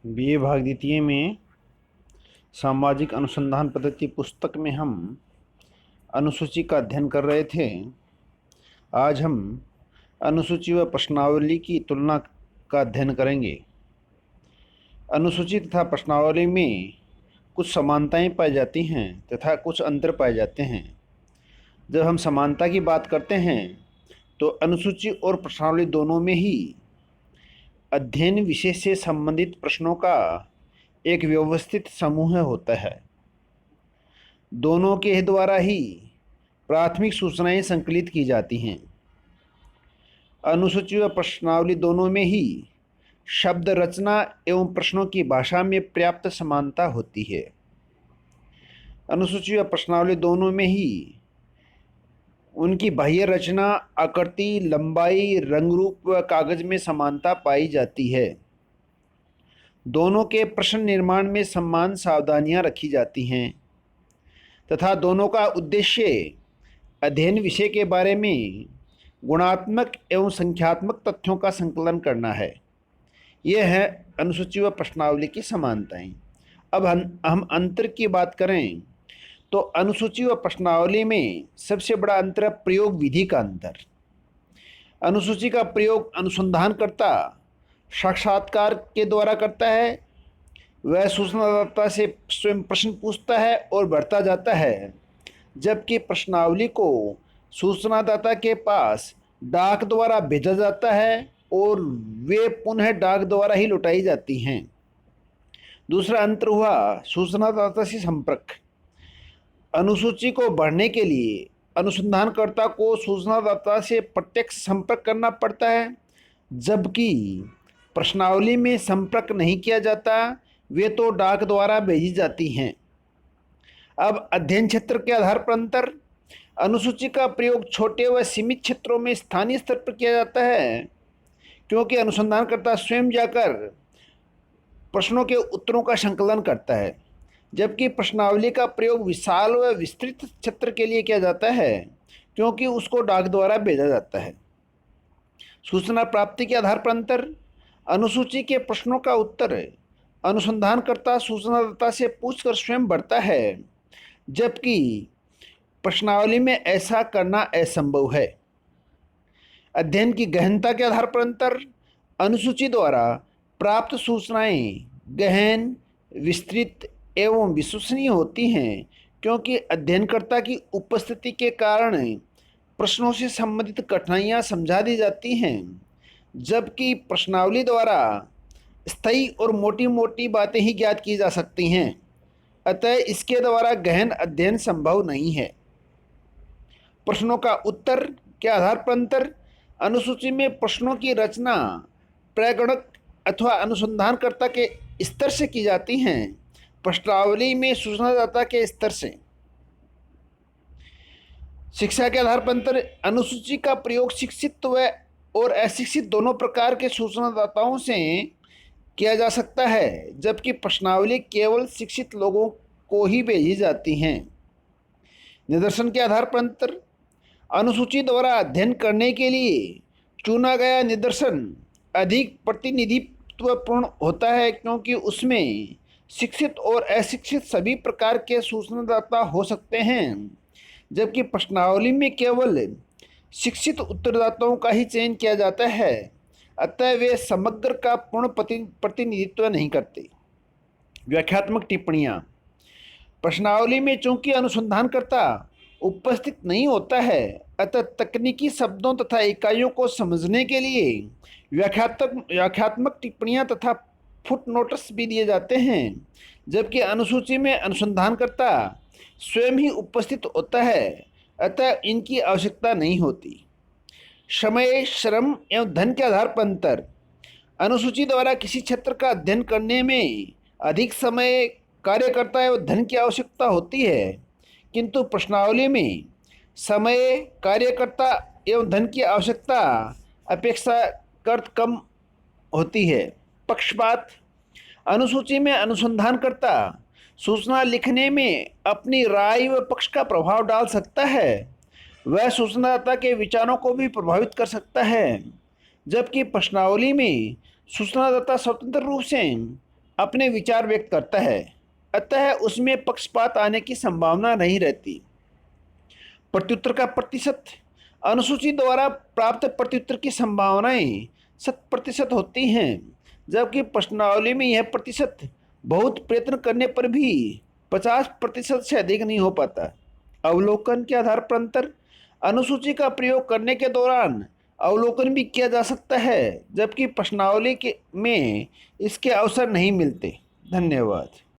BA भाग द्वितीय में सामाजिक अनुसंधान पद्धति पुस्तक में हम अनुसूची का अध्ययन कर रहे थे। आज हम अनुसूची व प्रश्नावली की तुलना का अध्ययन करेंगे। अनुसूची तथा प्रश्नावली में कुछ समानताएं पाई जाती हैं तथा कुछ अंतर पाए जाते हैं। जब हम समानता की बात करते हैं तो अनुसूची और प्रश्नावली दोनों में ही अध्ययन विषय से संबंधित प्रश्नों का एक व्यवस्थित समूह होता है। दोनों के द्वारा ही प्राथमिक सूचनाएं संकलित की जाती हैं। अनुसूची व प्रश्नावली दोनों में ही शब्द रचना एवं प्रश्नों की भाषा में पर्याप्त समानता होती है। अनुसूची व प्रश्नावली दोनों में ही उनकी बाह्य रचना, आकृति, लंबाई, रंग रूप व कागज में समानता पाई जाती है। दोनों के प्रश्न निर्माण में समान सावधानियां रखी जाती हैं तथा दोनों का उद्देश्य अध्ययन विषय के बारे में गुणात्मक एवं संख्यात्मक तथ्यों का संकलन करना है। यह है अनुसूची व प्रश्नावली की समानताएं। अब हम अंतर की बात करें तो अनुसूची व प्रश्नावली में सबसे बड़ा अंतर है प्रयोग विधि का अंतर। अनुसूची का प्रयोग अनुसंधानकर्ता साक्षात्कार के द्वारा करता है। वह सूचनादाता से स्वयं प्रश्न पूछता है और बढ़ता जाता है, जबकि प्रश्नावली को सूचनादाता के पास डाक द्वारा भेजा जाता है और वे पुनः डाक द्वारा ही लौटाई जाती हैं। दूसरा अंतर हुआ सूचनादाता से संपर्क। अनुसूची को बढ़ने के लिए अनुसंधानकर्ता को सूचनादाता से प्रत्यक्ष संपर्क करना पड़ता है, जबकि प्रश्नावली में संपर्क नहीं किया जाता, वे तो डाक द्वारा भेजी जाती हैं। अब अध्ययन क्षेत्र के आधार पर अंतर। अनुसूची का प्रयोग छोटे व सीमित क्षेत्रों में स्थानीय स्तर पर किया जाता है, क्योंकि अनुसंधानकर्ता स्वयं जाकर प्रश्नों के उत्तरों का संकलन करता है, जबकि प्रश्नावली का प्रयोग विशाल व विस्तृत क्षेत्र के लिए किया जाता है, क्योंकि उसको डाक द्वारा भेजा जाता है। सूचना प्राप्ति के आधार पर अंतर। अनुसूची के प्रश्नों का उत्तर अनुसंधानकर्ता सूचनादाता से पूछकर स्वयं भरता है, जबकि प्रश्नावली में ऐसा करना असंभव है। अध्ययन की गहनता के आधार पर अंतर। अनुसूची द्वारा प्राप्त सूचनाएं गहन, विस्तृत एवं विश्वसनीय होती हैं, क्योंकि अध्ययनकर्ता की उपस्थिति के कारण प्रश्नों से संबंधित कठिनाइयां समझा दी जाती हैं, जबकि प्रश्नावली द्वारा स्थायी और मोटी मोटी बातें ही ज्ञात की जा सकती हैं। अतः इसके द्वारा गहन अध्ययन संभव नहीं है। प्रश्नों का उत्तर के आधार पर अंतर। अनुसूची में प्रश्नों की रचना प्रगणक अथवा अनुसंधानकर्ता के स्तर से की जाती हैं, प्रश्नावली में सूचनादाता के स्तर से। शिक्षा के आधार पर अंतर। अनुसूची का प्रयोग शिक्षित व और अशिक्षित दोनों प्रकार के सूचनादाताओं से किया जा सकता है, जबकि प्रश्नावली केवल शिक्षित लोगों को ही भेजी जाती हैं। निदर्शन के आधार पर अंतर। अनुसूची द्वारा अध्ययन करने के लिए चुना गया निदर्शन अधिक प्रतिनिधित्वपूर्ण होता है, क्योंकि उसमें शिक्षित और अशिक्षित सभी प्रकार के सूचनादाता हो सकते हैं, जबकि प्रश्नावली में केवल शिक्षित उत्तरदाताओं का ही चयन किया जाता है। अतः वे समग्र का पूर्ण प्रतिनिधित्व नहीं करते। व्याख्यात्मक टिप्पणियाँ। प्रश्नावली में चूंकि अनुसंधानकर्ता उपस्थित नहीं होता है, अतः तकनीकी शब्दों तथा इकाइयों को समझने के लिए व्याख्यात्मक टिप्पणियाँ तथा फुटनोट्स भी दिए जाते हैं, जबकि अनुसूची में अनुसंधानकर्ता स्वयं ही उपस्थित होता है, अतः इनकी आवश्यकता नहीं होती। समय, श्रम एवं धन के आधार पर अंतर। अनुसूची द्वारा किसी क्षेत्र का अध्ययन करने में अधिक समय, कार्यकर्ता एवं धन की आवश्यकता होती है, किंतु प्रश्नावली में समय, कार्यकर्ता एवं धन की आवश्यकता अपेक्षाकृत कम होती है। पक्षपात। अनुसूची में अनुसंधानकर्ता सूचना लिखने में अपनी राय व पक्ष का प्रभाव डाल सकता है। वह सूचनादाता के विचारों को भी प्रभावित कर सकता है, जबकि प्रश्नावली में सूचनादाता स्वतंत्र रूप से अपने विचार व्यक्त करता है, अतः उसमें पक्षपात आने की संभावना नहीं रहती। प्रत्युत्तर का प्रतिशत। अनुसूची द्वारा प्राप्त प्रत्युत्तर की संभावनाएं 100% होती हैं, जबकि प्रश्नावली में यह प्रतिशत बहुत प्रयत्न करने पर भी 50% से अधिक नहीं हो पाता। अवलोकन के आधार पर अंतर। अनुसूची का प्रयोग करने के दौरान अवलोकन भी किया जा सकता है, जबकि प्रश्नावली के में इसके अवसर नहीं मिलते। धन्यवाद।